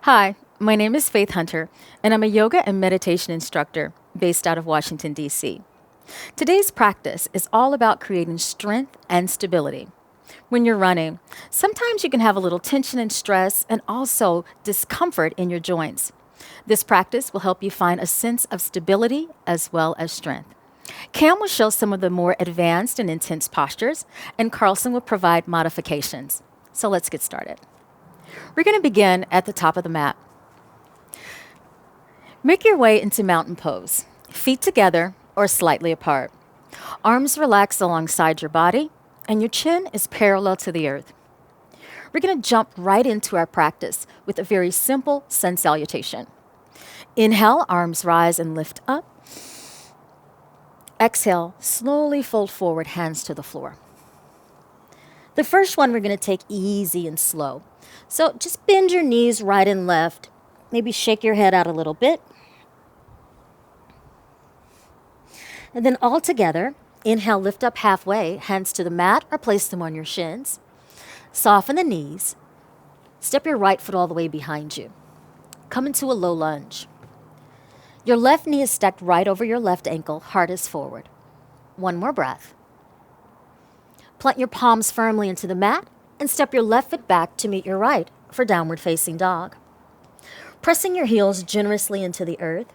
Hi, my name is Faith Hunter, and I'm a yoga and meditation instructor based out of Washington, D.C. Today's practice is all about creating strength and stability. When you're running, sometimes you can have a little tension and stress and also discomfort in your joints. This practice will help you find a sense of stability as well as strength. Cam will show some of the more advanced and intense postures, and Carlson will provide modifications. So let's get started. We're going to begin at the top of the mat. Make your way into mountain pose, feet together or slightly apart. Arms relax alongside your body, and your chin is parallel to the earth. We're going to jump right into our practice with a very simple sun salutation. Inhale, arms rise and lift up. Exhale, slowly fold forward, hands to the floor. The first one we're going to take easy and slow. So just bend your knees right and left. Maybe shake your head out a little bit. And then all together, inhale, lift up halfway, hands to the mat or place them on your shins. Soften the knees. Step your right foot all the way behind you. Come into a low lunge. Your left knee is stacked right over your left ankle, heart is forward. One more breath. Plant your palms firmly into the mat and step your left foot back to meet your right for downward facing dog. Pressing your heels generously into the earth,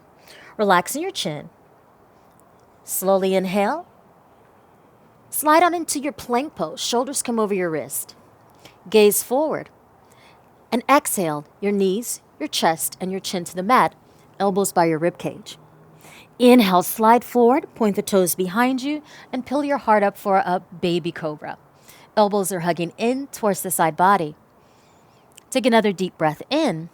relaxing your chin. Slowly inhale. Slide on into your plank pose. Shoulders come over your wrist. Gaze forward. And exhale your knees, your chest, and your chin to the mat, elbows by your rib cage. Inhale, slide forward, point the toes behind you, and pull your heart up for a baby cobra. Elbows are hugging in towards the side body. Take another deep breath in.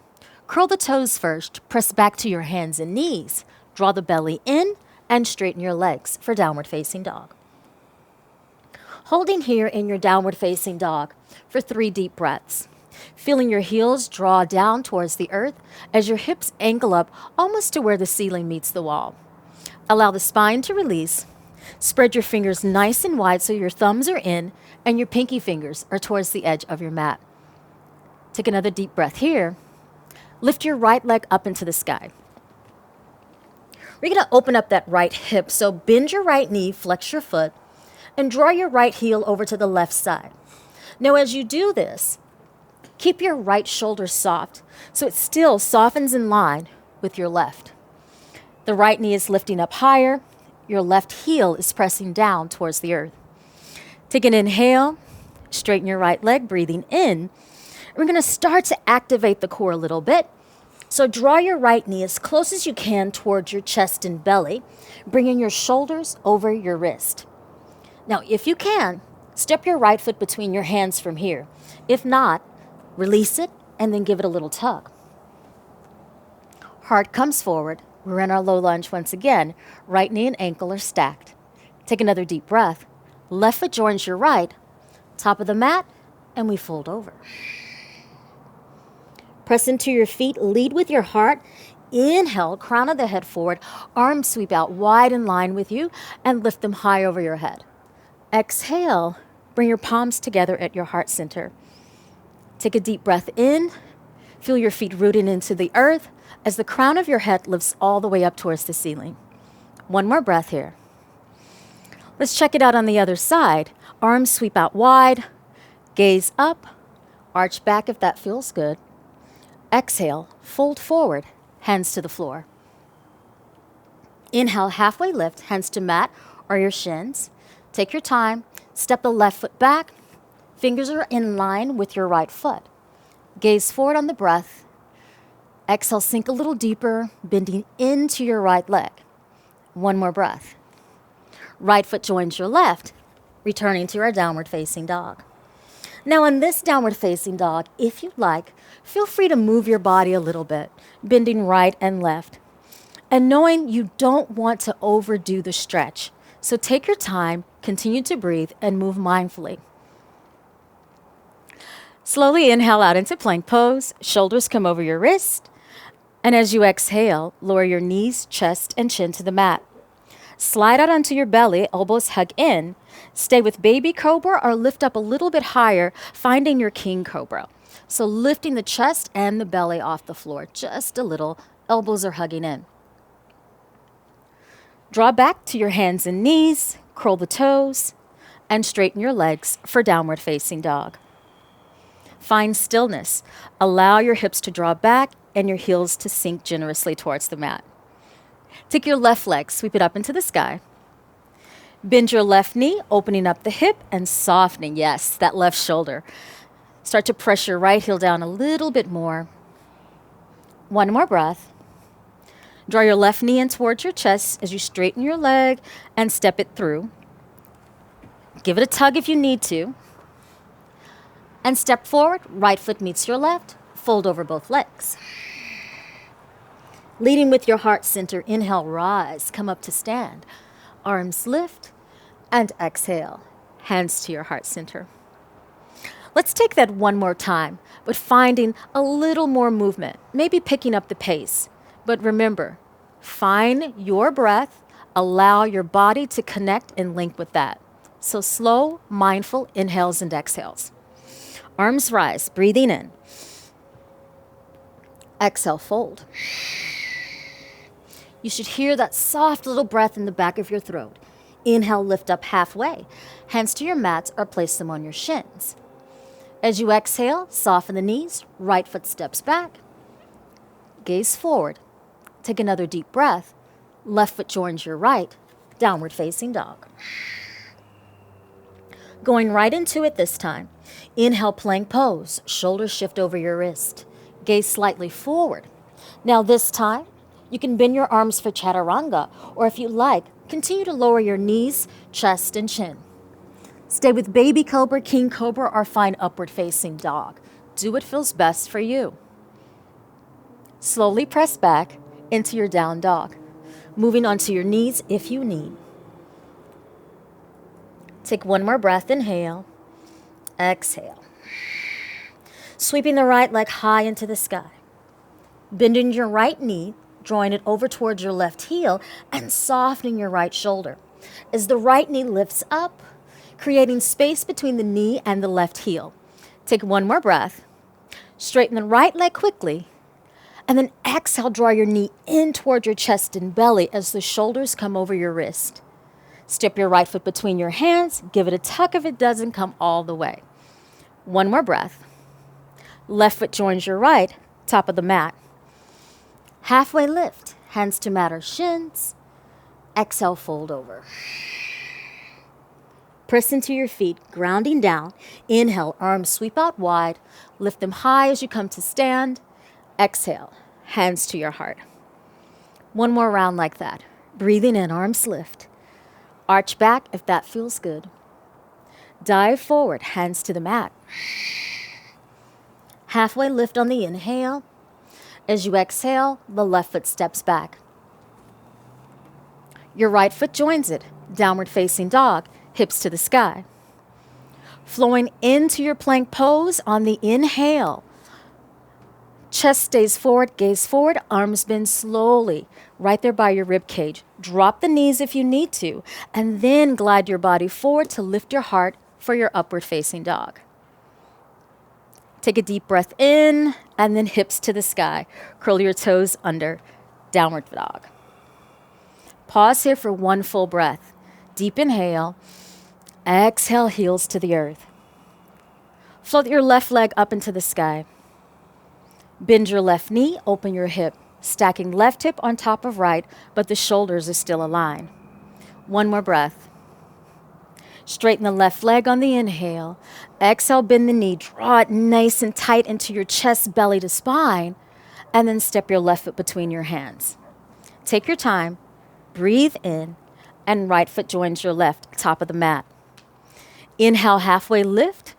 Curl the toes first, press back to your hands and knees. Draw the belly in and straighten your legs for downward facing dog. Holding here in your downward facing dog for 3 deep breaths. Feeling your heels draw down towards the earth as your hips angle up almost to where the ceiling meets the wall. Allow the spine to release. Spread your fingers nice and wide so your thumbs are in and your pinky fingers are towards the edge of your mat. Take another deep breath here. Lift your right leg up into the sky. We're going to open up that right hip, so bend your right knee, flex your foot, and draw your right heel over to the left side. Now as you do this, keep your right shoulder soft so it still softens in line with your left. The right knee is lifting up higher. Your left heel is pressing down towards the earth. Take an inhale, straighten your right leg, breathing in. We're going to start to activate the core a little bit. So draw your right knee as close as you can towards your chest and belly, bringing your shoulders over your wrist. Now, if you can, step your right foot between your hands from here. If not, release it and then give it a little tug. Heart comes forward. We're in our low lunge once again. Right knee and ankle are stacked. Take another deep breath. Left foot joins your right, top of the mat, and we fold over. Press into your feet, lead with your heart. Inhale, crown of the head forward, arms sweep out wide in line with you, and lift them high over your head. Exhale, bring your palms together at your heart center. Take a deep breath in. Feel your feet rooting into the earth as the crown of your head lifts all the way up towards the ceiling. One more breath here. Let's check it out on the other side. Arms sweep out wide. Gaze up. Arch back if that feels good. Exhale, fold forward, hands to the floor. Inhale, halfway lift, hands to mat or your shins. Take your time. Step the left foot back. Fingers are in line with your right foot. Gaze forward on the breath. Exhale, sink a little deeper, bending into your right leg. One more breath. Right foot joins your left, returning to our downward facing dog. Now in this downward facing dog, if you'd like, feel free to move your body a little bit, bending right and left. And knowing you don't want to overdo the stretch. So take your time, continue to breathe, and move mindfully. Slowly inhale out into plank pose. Shoulders come over your wrist. And as you exhale, lower your knees, chest, and chin to the mat. Slide out onto your belly, elbows hug in. Stay with baby cobra or lift up a little bit higher, finding your king cobra. So lifting the chest and the belly off the floor, just a little. Elbows are hugging in. Draw back to your hands and knees, curl the toes, and straighten your legs for downward facing dog. Find stillness. Allow your hips to draw back and your heels to sink generously towards the mat. Take your left leg, sweep it up into the sky. Bend your left knee, opening up the hip and softening, yes, that left shoulder. Start to press your right heel down a little bit more. One more breath. Draw your left knee in towards your chest as you straighten your leg and step it through. Give it a tug if you need to. And step forward, right foot meets your left, fold over both legs. Leading with your heart center, inhale, rise, come up to stand. Arms lift and exhale, hands to your heart center. Let's take that one more time, but finding a little more movement, maybe picking up the pace. But remember, find your breath, allow your body to connect and link with that. So slow, mindful inhales and exhales. Arms rise, breathing in. Exhale, fold. You should hear that soft little breath in the back of your throat. Inhale, lift up halfway. Hands to your mats or place them on your shins. As you exhale, soften the knees, right foot steps back. Gaze forward. Take another deep breath. Left foot joins your right, downward facing dog. Going right into it this time. Inhale, plank pose. Shoulders shift over your wrist. Gaze slightly forward. Now this time, you can bend your arms for chaturanga, or if you like, continue to lower your knees, chest, and chin. Stay with baby cobra, king cobra, or find upward facing dog. Do what feels best for you. Slowly press back into your down dog, moving onto your knees if you need. Take one more breath, inhale, exhale. Sweeping the right leg high into the sky. Bending your right knee, drawing it over towards your left heel, and softening your right shoulder. As the right knee lifts up, creating space between the knee and the left heel. Take one more breath. Straighten the right leg quickly, and then exhale, draw your knee in toward your chest and belly as the shoulders come over your wrist. Step your right foot between your hands. Give it a tuck if it doesn't come all the way. One more breath. Left foot joins your right, top of the mat. Halfway lift, hands to mat or shins. Exhale, fold over. Press into your feet, grounding down. Inhale, arms sweep out wide. Lift them high as you come to stand. Exhale, hands to your heart. One more round like that. Breathing in, arms lift. Arch back if that feels good. Dive forward, hands to the mat. Halfway lift on the inhale. As you exhale, the left foot steps back. Your right foot joins it, downward facing dog, hips to the sky. Flowing into your plank pose on the inhale. Chest stays forward, gaze forward, arms bend slowly, right there by your rib cage. Drop the knees if you need to, and then glide your body forward to lift your heart for your upward facing dog. Take a deep breath in, and then hips to the sky. Curl your toes under, downward dog. Pause here for one full breath. Deep inhale. Exhale, heels to the earth. Float your left leg up into the sky. Bend your left knee, open your hip. Stacking left hip on top of right, but the shoulders are still aligned. One more breath. Straighten the left leg on the inhale. Exhale, bend the knee. Draw it nice and tight into your chest, belly to spine. And then step your left foot between your hands. Take your time. Breathe in. And right foot joins your left, top of the mat. Inhale, halfway lift.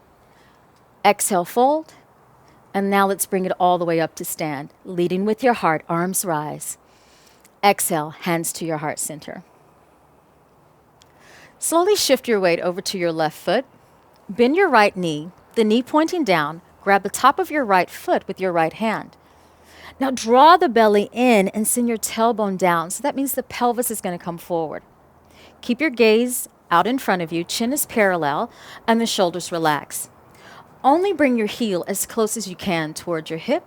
Exhale, fold. And now let's bring it all the way up to stand. Leading with your heart, arms rise. Exhale, hands to your heart center. Slowly shift your weight over to your left foot. Bend your right knee, the knee pointing down. Grab the top of your right foot with your right hand. Now draw the belly in and send your tailbone down. So that means the pelvis is going to come forward. Keep your gaze out in front of you, chin is parallel, and the shoulders relax. Only bring your heel as close as you can towards your hip.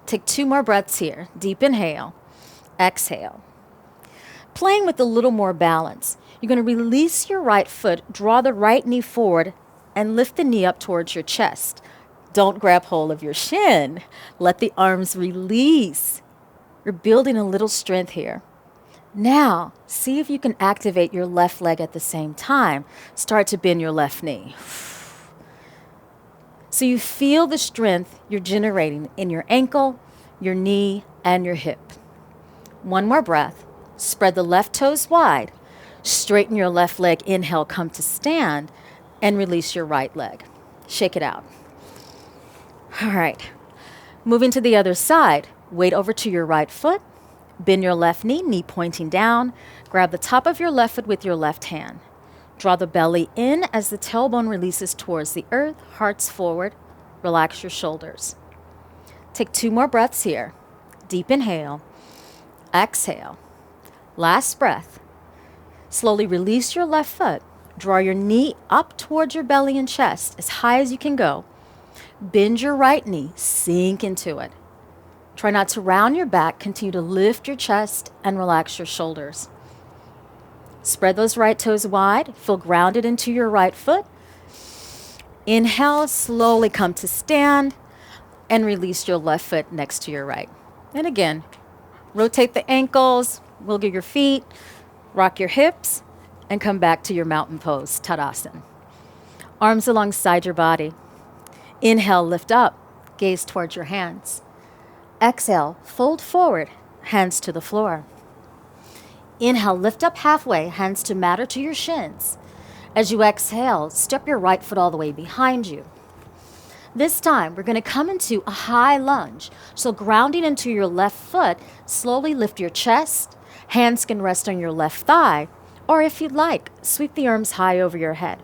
Take 2 more breaths here. Deep inhale, exhale. Playing with a little more balance, you're going to release your right foot, draw the right knee forward, and lift the knee up towards your chest. Don't grab hold of your shin. Let the arms release. You're building a little strength here. Now, see if you can activate your left leg at the same time. Start to bend your left knee. So you feel the strength you're generating in your ankle, your knee, and your hip. 1 more breath. Spread the left toes wide. Straighten your left leg. Inhale, come to stand, and release your right leg. Shake it out. All right. Moving to the other side. Weight over to your right foot. Bend your left knee, knee pointing down. Grab the top of your left foot with your left hand. Draw the belly in as the tailbone releases towards the earth, hearts forward. Relax your shoulders. Take 2 more breaths here. Deep inhale. Exhale. Last breath. Slowly release your left foot. Draw your knee up towards your belly and chest as high as you can go. Bend your right knee. Sink into it. Try not to round your back. Continue to lift your chest and relax your shoulders. Spread those right toes wide. Feel grounded into your right foot. Inhale, slowly come to stand and release your left foot next to your right. And again, rotate the ankles, wiggle your feet, rock your hips, and come back to your mountain pose, Tadasana. Arms alongside your body. Inhale, lift up, gaze towards your hands. Exhale, fold forward, hands to the floor. Inhale, lift up halfway, hands to mat or to your shins. As you exhale, step your right foot all the way behind you. This time, we're going to come into a high lunge. So grounding into your left foot, slowly lift your chest. Hands can rest on your left thigh. Or if you'd like, sweep the arms high over your head.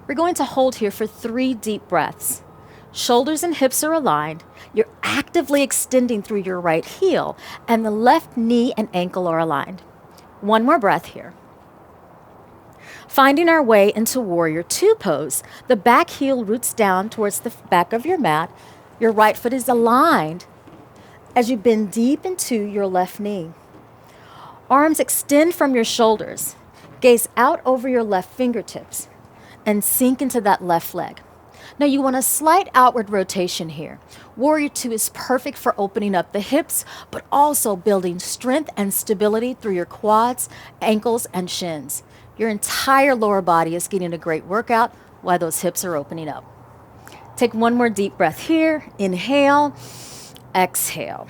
We're going to hold here for 3 deep breaths. Shoulders and hips are aligned. You're actively extending through your right heel, and the left knee and ankle are aligned. 1 more breath here. Finding our way into Warrior 2 pose, the back heel roots down towards the back of your mat. Your right foot is aligned as you bend deep into your left knee. Arms extend from your shoulders. Gaze out over your left fingertips and sink into that left leg. Now you want a slight outward rotation here. Warrior 2 is perfect for opening up the hips, but also building strength and stability through your quads, ankles, and shins. Your entire lower body is getting a great workout while those hips are opening up. Take 1 more deep breath here. Inhale, exhale.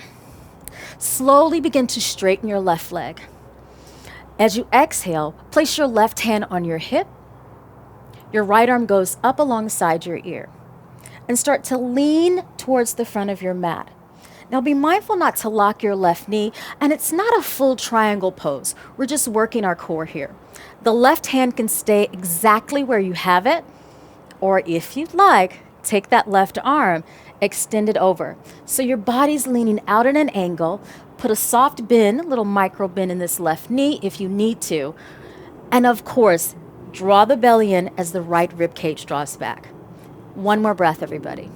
Slowly begin to straighten your left leg. As you exhale, place your left hand on your hip. Your right arm goes up alongside your ear. And start to lean towards the front of your mat. Now be mindful not to lock your left knee, and it's not a full triangle pose. We're just working our core here. The left hand can stay exactly where you have it, or if you'd like, take that left arm, extend it over. So your body's leaning out at an angle. Put a soft bend, a little micro bend in this left knee if you need to. And of course, draw the belly in as the right rib cage draws back. 1 more breath, everybody.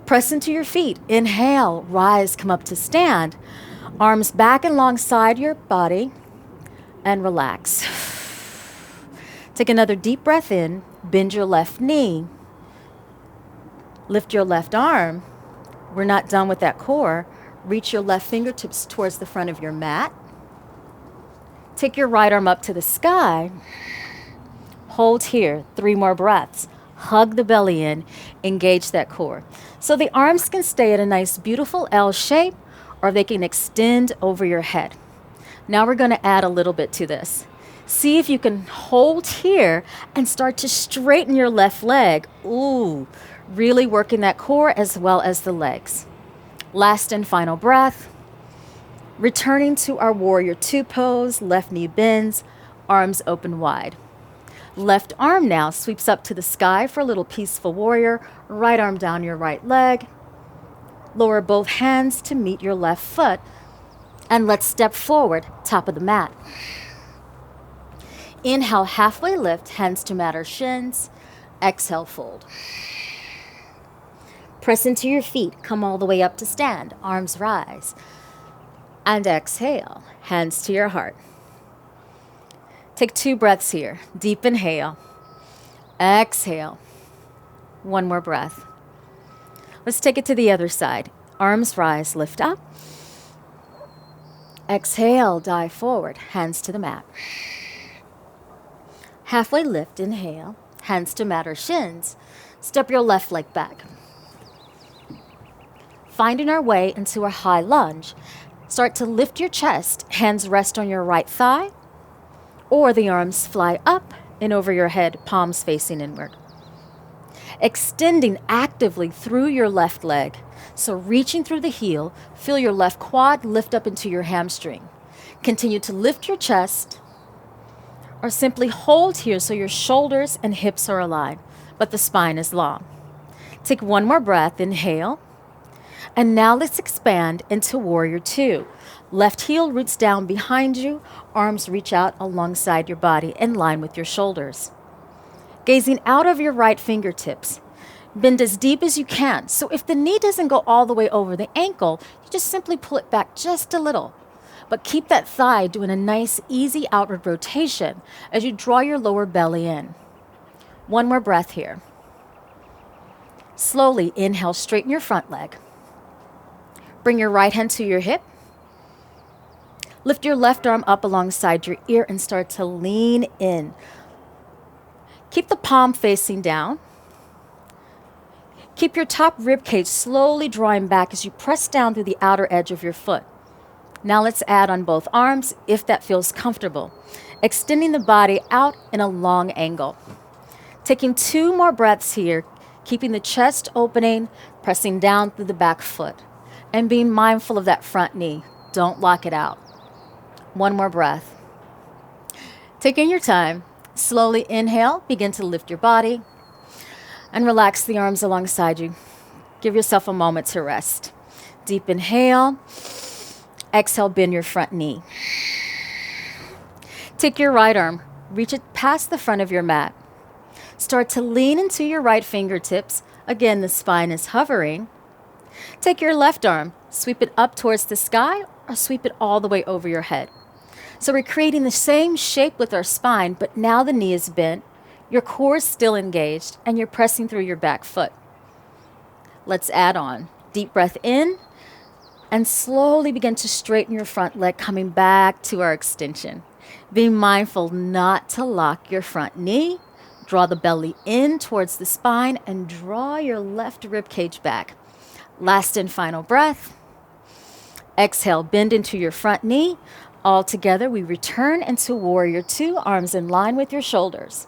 Press into your feet. Inhale, rise, come up to stand. Arms back and alongside your body and relax. Take another deep breath in. Bend your left knee. Lift your left arm. We're not done with that core. Reach your left fingertips towards the front of your mat. Take your right arm up to the sky. Hold here. 3 more breaths. Hug the belly in. Engage that core. So the arms can stay at a nice, beautiful L shape, or they can extend over your head. Now we're going to add a little bit to this. See if you can hold here and start to straighten your left leg. Ooh, really working that core as well as the legs. Last and final breath. Returning to our Warrior 2 pose, left knee bends, arms open wide. Left arm now sweeps up to the sky for a little peaceful warrior. Right arm down your right leg. Lower both hands to meet your left foot. And let's step forward, top of the mat. Inhale, halfway lift, hands to mat or shins. Exhale, fold. Press into your feet, come all the way up to stand, arms rise. And exhale, hands to your heart. Take 2 breaths here. Deep inhale. Exhale. One more breath. Let's take it to the other side. Arms rise, lift up. Exhale, dive forward, hands to the mat. Halfway lift, inhale, hands to mat or shins. Step your left leg back. Finding our way into a high lunge. Start to lift your chest, hands rest on your right thigh, or the arms fly up and over your head, palms facing inward. Extending actively through your left leg. So reaching through the heel, feel your left quad lift up into your hamstring. Continue to lift your chest, or simply hold here so your shoulders and hips are aligned, but the spine is long. Take one more breath, inhale. And now let's expand into Warrior 2. Left heel roots down behind you, arms reach out alongside your body in line with your shoulders. Gazing out of your right fingertips, bend as deep as you can. So if the knee doesn't go all the way over the ankle, you just simply pull it back just a little. But keep that thigh doing a nice, easy outward rotation as you draw your lower belly in. One more breath here. Slowly inhale, straighten your front leg. Bring your right hand to your hip. Lift your left arm up alongside your ear and start to lean in. Keep the palm facing down. Keep your top rib cage slowly drawing back as you press down through the outer edge of your foot. Now let's add on both arms if that feels comfortable. Extending the body out in a long angle. Taking 2 more breaths here, keeping the chest opening, pressing down through the back foot. And being mindful of that front knee. Don't lock it out. One more breath. Taking your time, slowly inhale, begin to lift your body, and relax the arms alongside you. Give yourself a moment to rest. Deep inhale, exhale, bend your front knee. Take your right arm, reach it past the front of your mat. Start to lean into your right fingertips. Again, the spine is hovering. Take your left arm, sweep it up towards the sky, or sweep it all the way over your head. So we're creating the same shape with our spine, but now the knee is bent, your core is still engaged, and you're pressing through your back foot. Let's add on. Deep breath in, and slowly begin to straighten your front leg, coming back to our extension. Being mindful not to lock your front knee. Draw the belly in towards the spine, and draw your left rib cage back. Last and final breath. Exhale, bend into your front knee. All together, we return into Warrior 2, arms in line with your shoulders.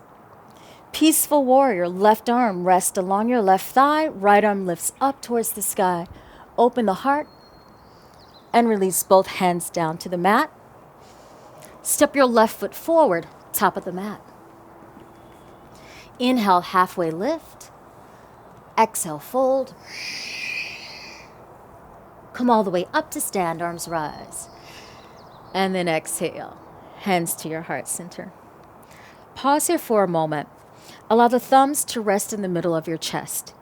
Peaceful Warrior, left arm rests along your left thigh, right arm lifts up towards the sky. Open the heart and release both hands down to the mat. Step your left foot forward, top of the mat. Inhale, halfway lift. Exhale, fold. Come all the way up to stand, arms rise. And then exhale, hands to your heart center. Pause here for a moment. Allow the thumbs to rest in the middle of your chest.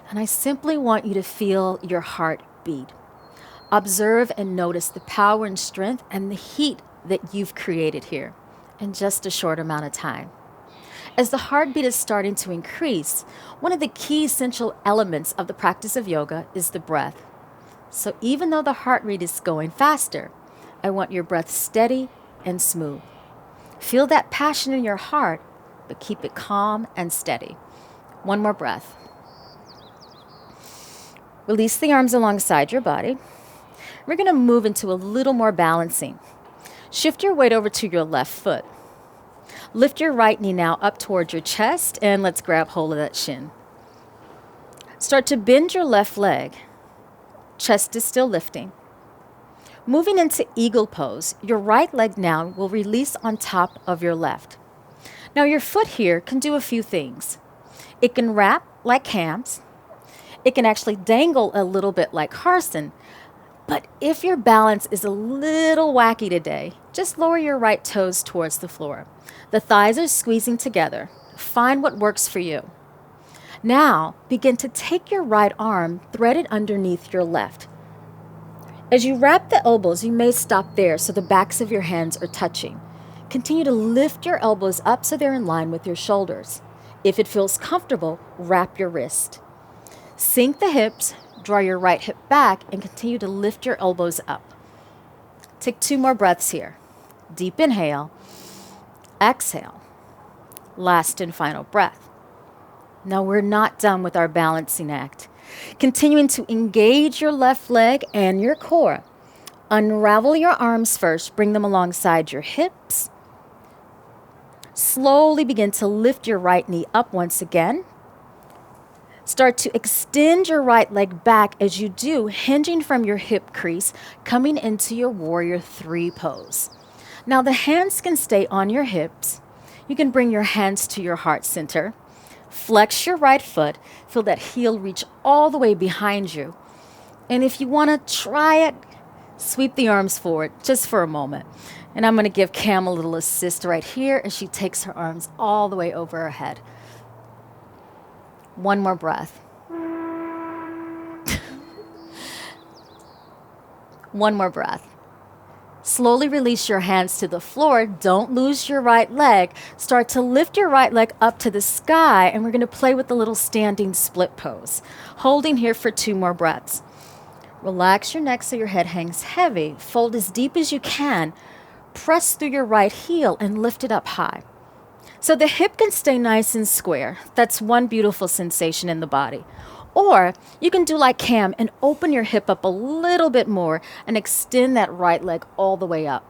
And I simply want you to feel your heart beat. Observe and notice the power and strength and the heat that you've created here in just a short amount of time. As the heartbeat is starting to increase, one of the key essential elements of the practice of yoga is the breath. So even though the heart rate is going faster, I want your breath steady and smooth. Feel that passion in your heart, but keep it calm and steady. One more breath. Release the arms alongside your body. We're going to move into a little more balancing. Shift your weight over to your left foot. Lift your right knee now up towards your chest, and let's grab hold of that shin. Start to bend your left leg. Chest is still lifting. Moving into Eagle Pose, your right leg now will release on top of your left. Now your foot here can do a few things. It can wrap like hams. It can actually dangle a little bit like Carson, But if your balance is a little wacky today, just lower your right toes towards the floor. The thighs are squeezing together. Find what works for you. Now, begin to take your right arm threaded underneath your left. As you wrap the elbows, you may stop there so the backs of your hands are touching. Continue to lift your elbows up so they're in line with your shoulders. If it feels comfortable, wrap your wrist. Sink the hips, draw your right hip back, and continue to lift your elbows up. Take 2 more breaths here. Deep inhale, exhale. Last and final breath. Now we're not done with our balancing act. Continuing to engage your left leg and your core. Unravel your arms first, bring them alongside your hips. Slowly begin to lift your right knee up once again. Start to extend your right leg back as you do, hinging from your hip crease, coming into your Warrior 3 pose. Now the hands can stay on your hips. You can bring your hands to your heart center. Flex your right foot. Feel that heel reach all the way behind you. And if you want to try it, sweep the arms forward just for a moment. And I'm going to give Cam a little assist right here as she takes her arms all the way over her head. One more breath. One more breath. Slowly release your hands to the floor. Don't lose your right leg. Start to lift your right leg up to the sky, and we're going to play with the little standing split pose. Holding here for 2 more breaths. Relax your neck so your head hangs heavy. Fold as deep as you can. Press through your right heel and lift it up high. So the hip can stay nice and square. That's one beautiful sensation in the body. Or you can do like Cam and open your hip up a little bit more and extend that right leg all the way up.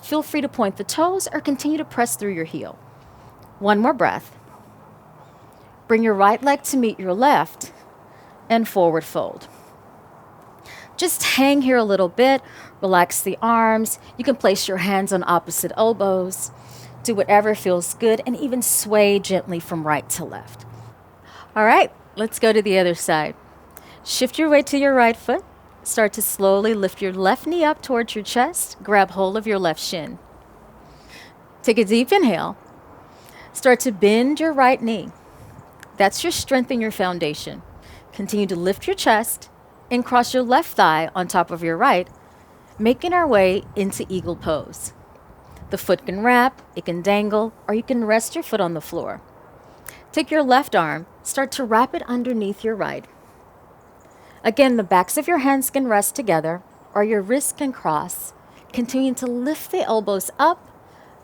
Feel free to point the toes or continue to press through your heel. One more breath. Bring your right leg to meet your left and forward fold. Just hang here a little bit. Relax the arms. You can place your hands on opposite elbows. Do whatever feels good and even sway gently from right to left. All right. Let's go to the other side. Shift your weight to your right foot. Start to slowly lift your left knee up towards your chest. Grab hold of your left shin. Take a deep inhale. Start to bend your right knee. That's your strength in your foundation. Continue to lift your chest and cross your left thigh on top of your right, making our way into eagle pose. The foot can wrap, it can dangle, or you can rest your foot on the floor. Take your left arm, start to wrap it underneath your right. Again, the backs of your hands can rest together or your wrists can cross. Continue to lift the elbows up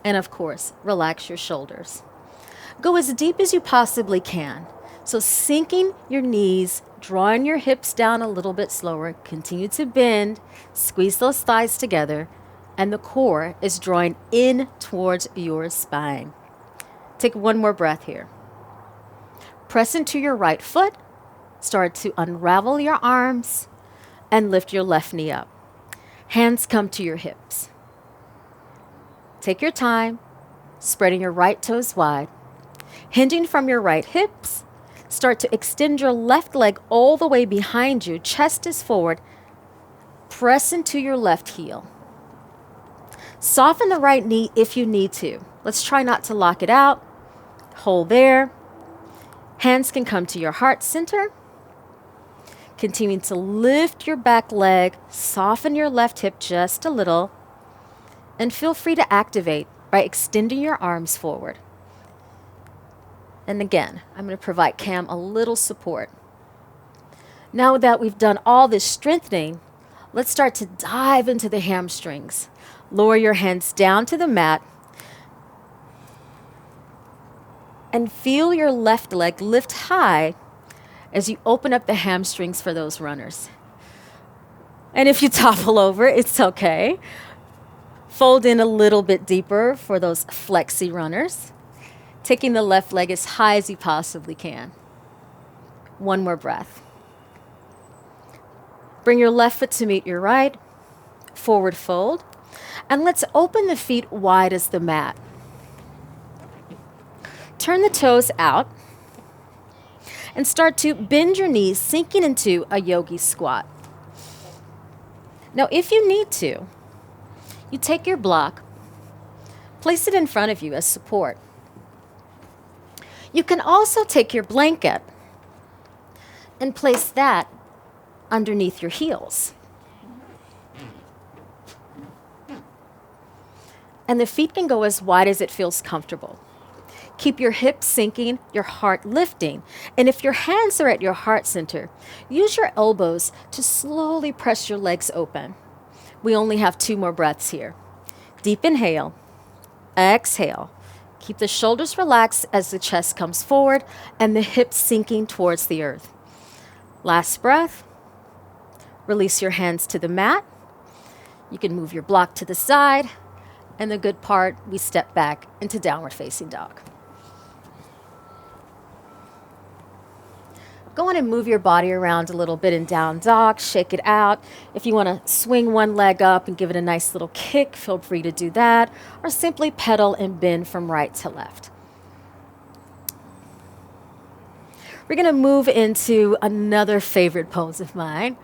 and, of course, relax your shoulders. Go as deep as you possibly can. So sinking your knees, drawing your hips down a little bit slower. Continue to bend, squeeze those thighs together, and the core is drawing in towards your spine. Take one more breath here. Press into your right foot. Start to unravel your arms and lift your left knee up. Hands come to your hips. Take your time, spreading your right toes wide. Hinging from your right hips, start to extend your left leg all the way behind you. Chest is forward. Press into your left heel. Soften the right knee if you need to. Let's try not to lock it out. Hold there. Hands can come to your heart center. Continuing to lift your back leg, soften your left hip just a little, and feel free to activate by extending your arms forward. And again, I'm going to provide Cam a little support. Now that we've done all this strengthening, let's start to dive into the hamstrings. Lower your hands down to the mat and feel your left leg lift high as you open up the hamstrings for those runners. And if you topple over, it's okay. Fold in a little bit deeper for those flexi runners, taking the left leg as high as you possibly can. One more breath. Bring your left foot to meet your right, forward fold, and let's open the feet wide as the mat. Turn the toes out and start to bend your knees, sinking into a yogi squat. Now, if you need to, you take your block, place it in front of you as support. You can also take your blanket and place that underneath your heels. And the feet can go as wide as it feels comfortable. Keep your hips sinking, your heart lifting. And if your hands are at your heart center, use your elbows to slowly press your legs open. We only have 2 more breaths here. Deep inhale, exhale. Keep the shoulders relaxed as the chest comes forward and the hips sinking towards the earth. Last breath. Release your hands to the mat. You can move your block to the side. And the good part, we step back into downward facing dog. Go on and move your body around a little bit in down dog, shake it out. If you want to swing one leg up and give it a nice little kick, feel free to do that, or simply pedal and bend from right to left. We're going to move into another favorite pose of mine,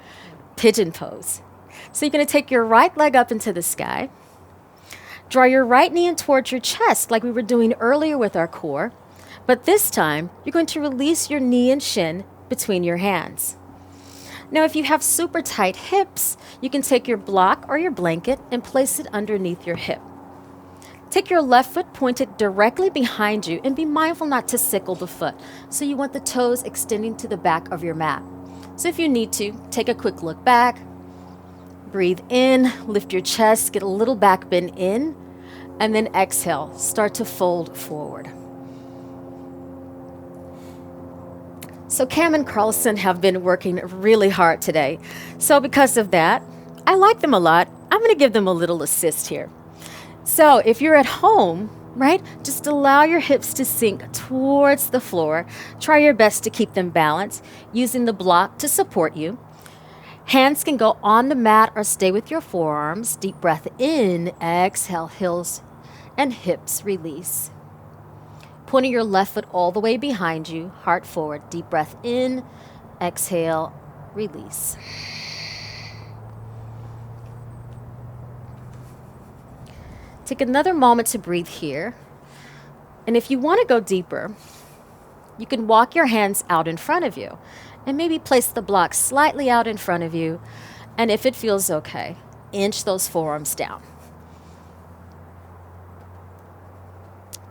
Pigeon Pose. So you're going to take your right leg up into the sky. Draw your right knee in towards your chest like we were doing earlier with our core. But this time, you're going to release your knee and shin between your hands. Now, if you have super tight hips, you can take your block or your blanket and place it underneath your hip. Take your left foot pointed directly behind you and be mindful not to sickle the foot. So you want the toes extending to the back of your mat. So if you need to, take a quick look back. Breathe in, lift your chest, get a little back bend in, and then exhale, start to fold forward. So Cam and Carlson have been working really hard today. So because of that, I like them a lot. I'm going to give them a little assist here. So if you're at home, right, just allow your hips to sink towards the floor. Try your best to keep them balanced, using the block to support you. Hands can go on the mat or stay with your forearms. Deep breath in, exhale, heels and hips release. Pointing your left foot all the way behind you, heart forward. Deep breath in, exhale, release. Take another moment to breathe here. And if you want to go deeper, you can walk your hands out in front of you and maybe place the block slightly out in front of you. And if it feels okay, inch those forearms down.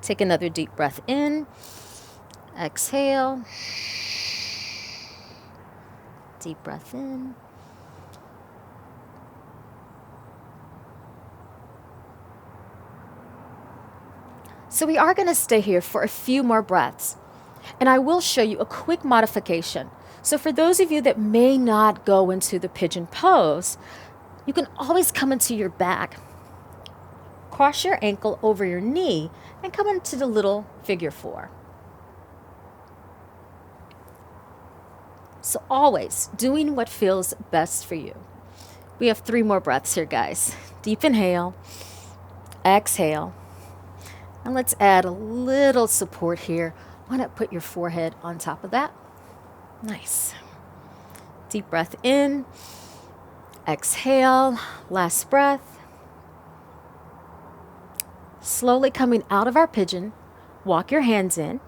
Take another deep breath in, exhale, deep breath in. So we are going to stay here for a few more breaths, and I will show you a quick modification. So for those of you that may not go into the pigeon pose, you can always come into your back, cross your ankle over your knee, and come into the little figure 4. So always doing what feels best for you. We have 3 more breaths here, guys. Deep inhale, exhale, and let's add a little support here. Why not put your forehead on top of that? Nice. Deep breath in, exhale, last breath. Slowly coming out of our pigeon, walk your hands in.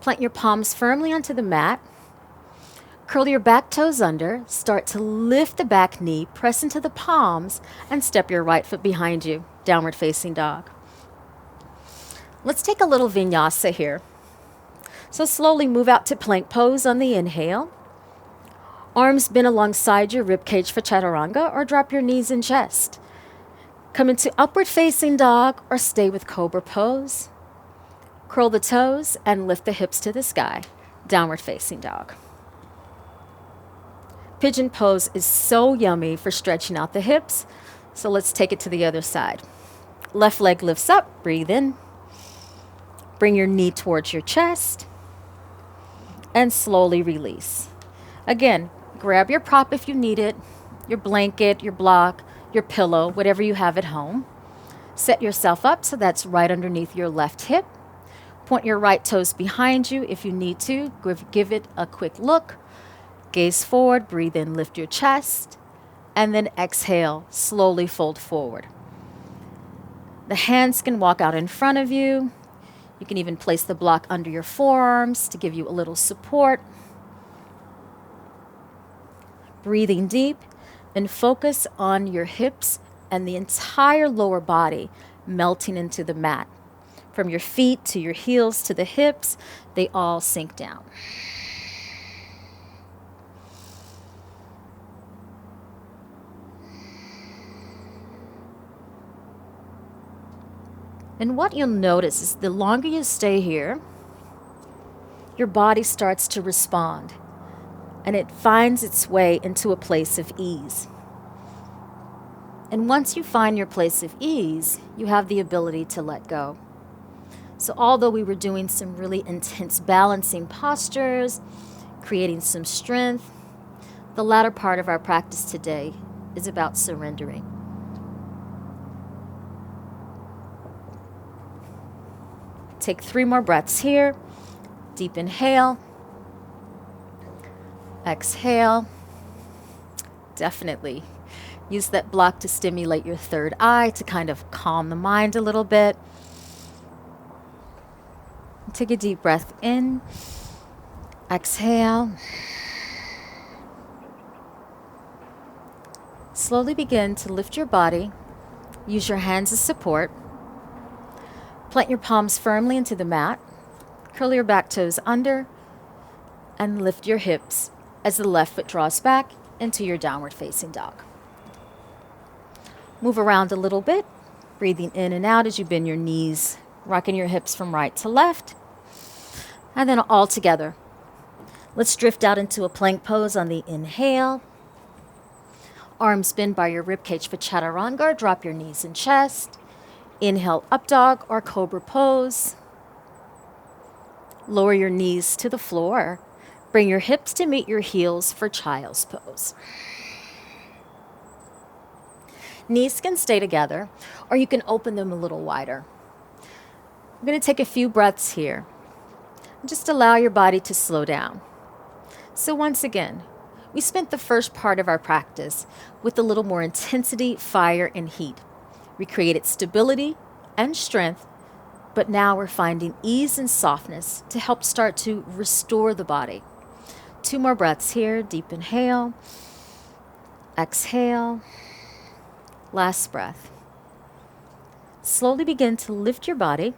Plant your palms firmly onto the mat. Curl your back toes under. Start to lift the back knee, press into the palms, and step your right foot behind you, downward facing dog. Let's take a little vinyasa here. So slowly move out to plank pose on the inhale. Arms bent alongside your ribcage for chaturanga, or drop your knees and chest. Come into upward facing dog or stay with Cobra pose. Curl the toes and lift the hips to the sky, downward facing dog. Pigeon pose is so yummy for stretching out the hips, so let's take it to the other side. Left leg lifts up, breathe in. Bring your knee towards your chest and slowly release. Again, grab your prop if you need it, your blanket, your block, your pillow, whatever you have at home. Set yourself up so that's right underneath your left hip. Point your right toes behind you if you need to. Give it a quick look. Gaze forward, breathe in, lift your chest. And then exhale, slowly fold forward. The hands can walk out in front of you. You can even place the block under your forearms to give you a little support. Breathing deep and focus on your hips and the entire lower body melting into the mat. From your feet to your heels to the hips, they all sink down. And what you'll notice is the longer you stay here, your body starts to respond, and it finds its way into a place of ease. And once you find your place of ease, you have the ability to let go. So although we were doing some really intense balancing postures, creating some strength, the latter part of our practice today is about surrendering. Take 3 more breaths here. Deep inhale. Exhale. Definitely use that block to stimulate your third eye to kind of calm the mind a little bit. Take a deep breath in. Exhale. Slowly begin to lift your body. Use your hands as support. Plant your palms firmly into the mat. Curl your back toes under and lift your hips as the left foot draws back into your downward facing dog. Move around a little bit, breathing in and out as you bend your knees, rocking your hips from right to left. And then all together. Let's drift out into a plank pose on the inhale. Arms bend by your ribcage for chaturanga. Drop your knees and chest. Inhale, up dog or Cobra pose. Lower your knees to the floor. Bring your hips to meet your heels for child's pose. Knees can stay together, or you can open them a little wider. I'm going to take a few breaths here. Just allow your body to slow down. So once again, we spent the first part of our practice with a little more intensity, fire, and heat. We created stability and strength, but now we're finding ease and softness to help start to restore the body. 2 more breaths here. Deep inhale. Exhale. Last breath. Slowly begin to lift your body.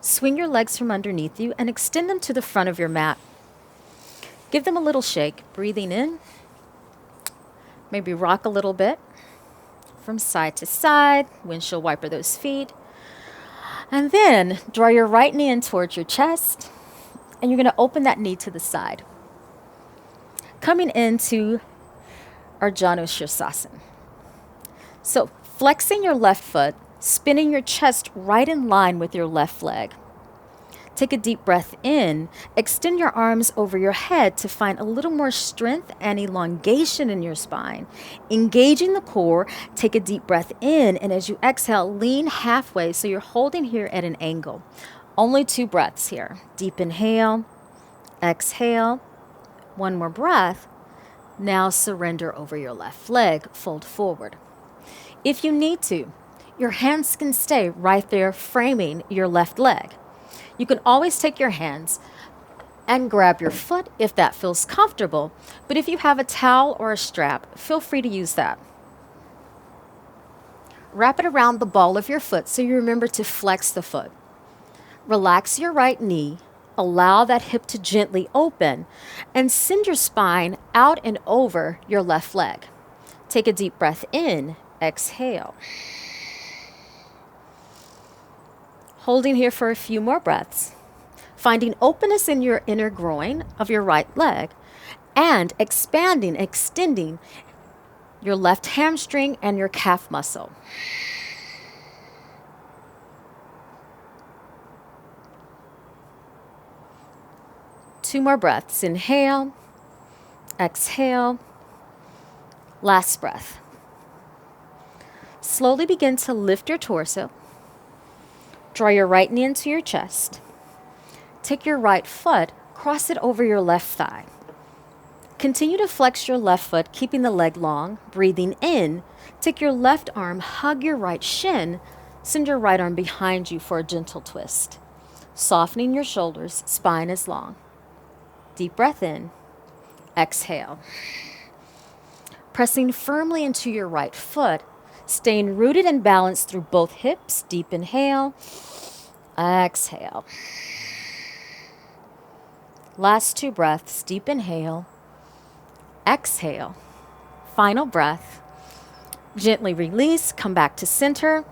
Swing your legs from underneath you and extend them to the front of your mat. Give them a little shake. Breathing in. Maybe rock a little bit from side to side. Windshield wiper those feet. And then draw your right knee in towards your chest. And you're going to open that knee to the side. Coming into our Shavasana. So flexing your left foot, spinning your chest right in line with your left leg. Take a deep breath in. Extend your arms over your head to find a little more strength and elongation in your spine. Engaging the core, take a deep breath in, and as you exhale, lean halfway so you're holding here at an angle. Only 2 breaths here. Deep inhale, exhale. 1 more breath. Now surrender over your left leg, fold forward. If you need to, your hands can stay right there framing your left leg. You can always take your hands and grab your foot if that feels comfortable, but if you have a towel or a strap, feel free to use that. Wrap it around the ball of your foot so you remember to flex the foot. Relax your right knee, allow that hip to gently open, and send your spine out and over your left leg. Take a deep breath in, exhale. Holding here for a few more breaths, finding openness in your inner groin of your right leg, and expanding, extending your left hamstring and your calf muscle. Two more breaths. Inhale, exhale, last breath. Slowly begin to lift your torso. Draw your right knee into your chest. Take your right foot, cross it over your left thigh. Continue to flex your left foot, keeping the leg long. Breathing in, take your left arm, hug your right shin, send your right arm behind you for a gentle twist. Softening your shoulders, spine is long. Deep breath in, exhale. Pressing firmly into your right foot, staying rooted and balanced through both hips. Deep inhale, exhale. Last 2 breaths, deep inhale, exhale. Final breath. Gently release, come back to center,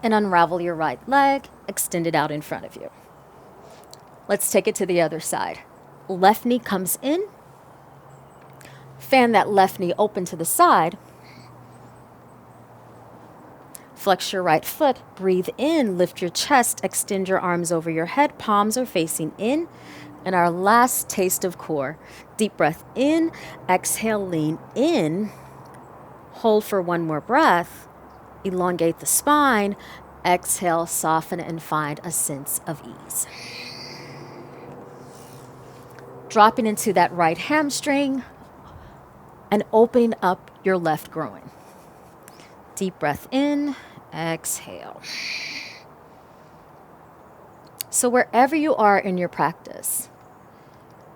and unravel your right leg, extend it out in front of you. Let's take it to the other side. Left knee comes in. Fan that left knee open to the side. Flex your right foot, breathe in, lift your chest, extend your arms over your head, palms are facing in. And our last taste of core. Deep breath in, exhale, lean in. Hold for 1 more breath. Elongate the spine. Exhale, soften, and find a sense of ease. Dropping into that right hamstring and opening up your left groin. Deep breath in, exhale. So wherever you are in your practice,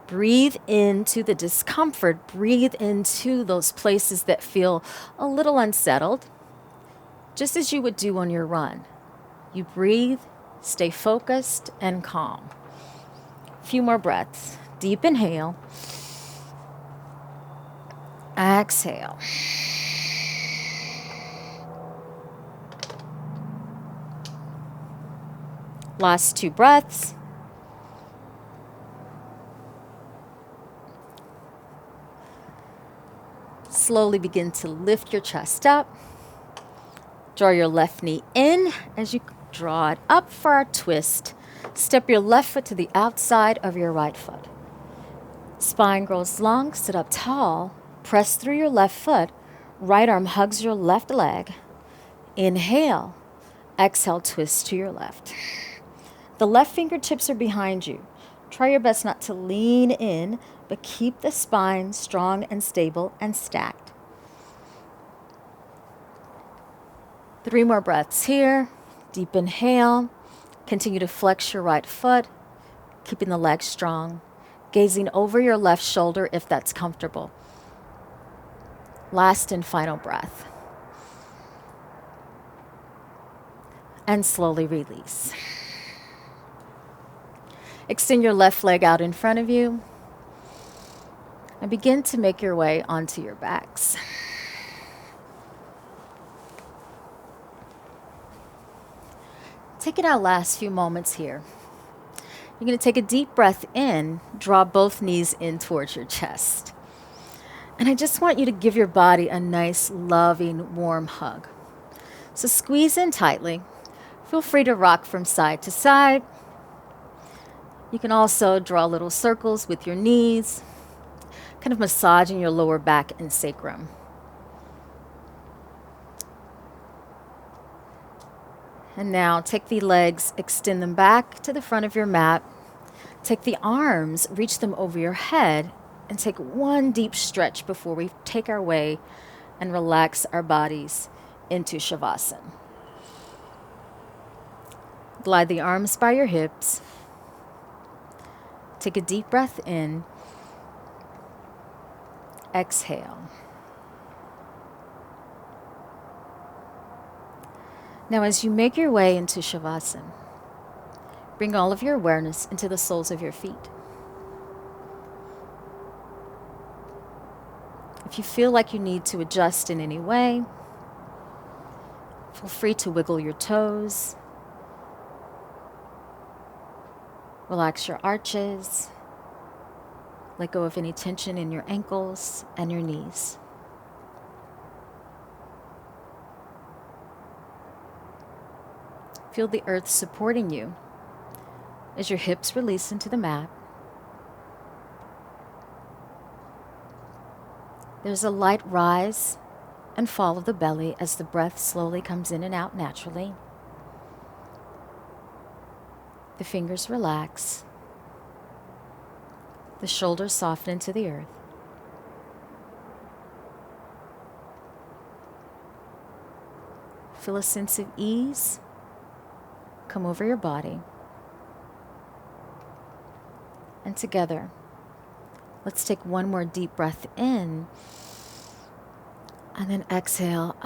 breathe into the discomfort, breathe into those places that feel a little unsettled, just as you would do on your run. You breathe, stay focused and calm. A few more breaths. Deep inhale. Exhale. Last 2 breaths. Slowly begin to lift your chest up. Draw your left knee in as you draw it up for our twist. Step your left foot to the outside of your right foot. Spine grows long, sit up tall. Press through your left foot. Right arm hugs your left leg. Inhale. Exhale, twist to your left. The left fingertips are behind you. Try your best not to lean in, but keep the spine strong and stable and stacked. 3 more breaths here. Deep inhale. Continue to flex your right foot, keeping the leg strong, gazing over your left shoulder if that's comfortable. Last and final breath. And slowly release. Extend your left leg out in front of you and begin to make your way onto your backs. Taking our last few moments here. You're going to take a deep breath in, draw both knees in towards your chest. And I just want you to give your body a nice, loving, warm hug. So squeeze in tightly. Feel free to rock from side to side. You can also draw little circles with your knees, kind of massaging your lower back and sacrum. And now take the legs, extend them back to the front of your mat. Take the arms, reach them over your head, and take one deep stretch before we take our way and relax our bodies into Shavasana. Glide the arms by your hips. Take a deep breath in. Exhale. Now, as you make your way into Shavasana, bring all of your awareness into the soles of your feet. If you feel like you need to adjust in any way, feel free to wiggle your toes. Relax your arches. Let go of any tension in your ankles and your knees. Feel the earth supporting you as your hips release into the mat. There's a light rise and fall of the belly as the breath slowly comes in and out naturally. The fingers relax. The shoulders soften into the earth. Feel a sense of ease come over your body. And together, let's take one more deep breath in. And then exhale.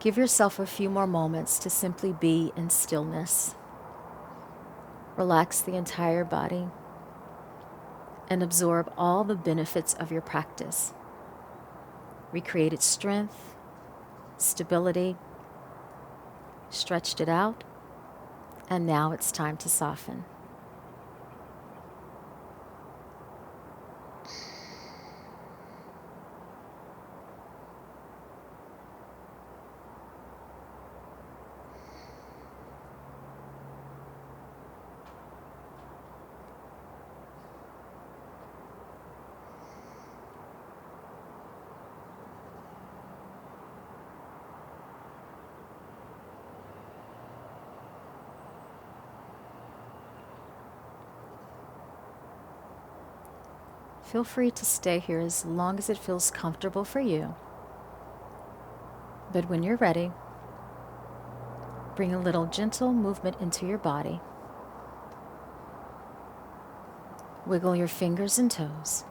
Give yourself a few more moments to simply be in stillness. Relax the entire body and absorb all the benefits of your practice. Recreated strength, stability, stretched it out, and now it's time to soften. Feel free to stay here as long as it feels comfortable for you. But when you're ready, bring a little gentle movement into your body. Wiggle your fingers and toes.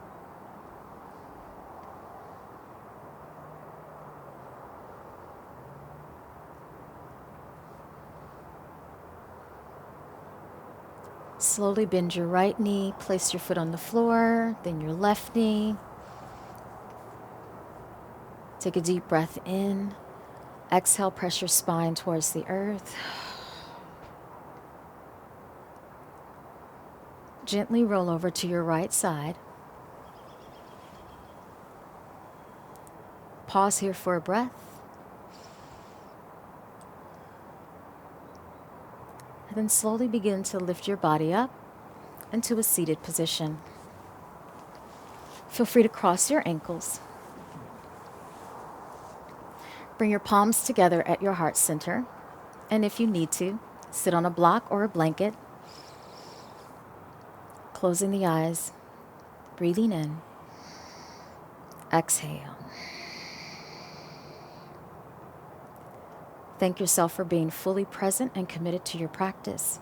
Slowly bend your right knee, place your foot on the floor, then your left knee. Take a deep breath in. Exhale, press your spine towards the earth. Gently roll over to your right side. Pause here for a breath. And then slowly begin to lift your body up into a seated position. Feel free to cross your ankles. Bring your palms together at your heart center. And if you need to, sit on a block or a blanket. Closing the eyes, breathing in. Exhale. Thank yourself for being fully present and committed to your practice.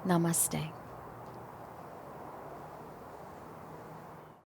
Namaste.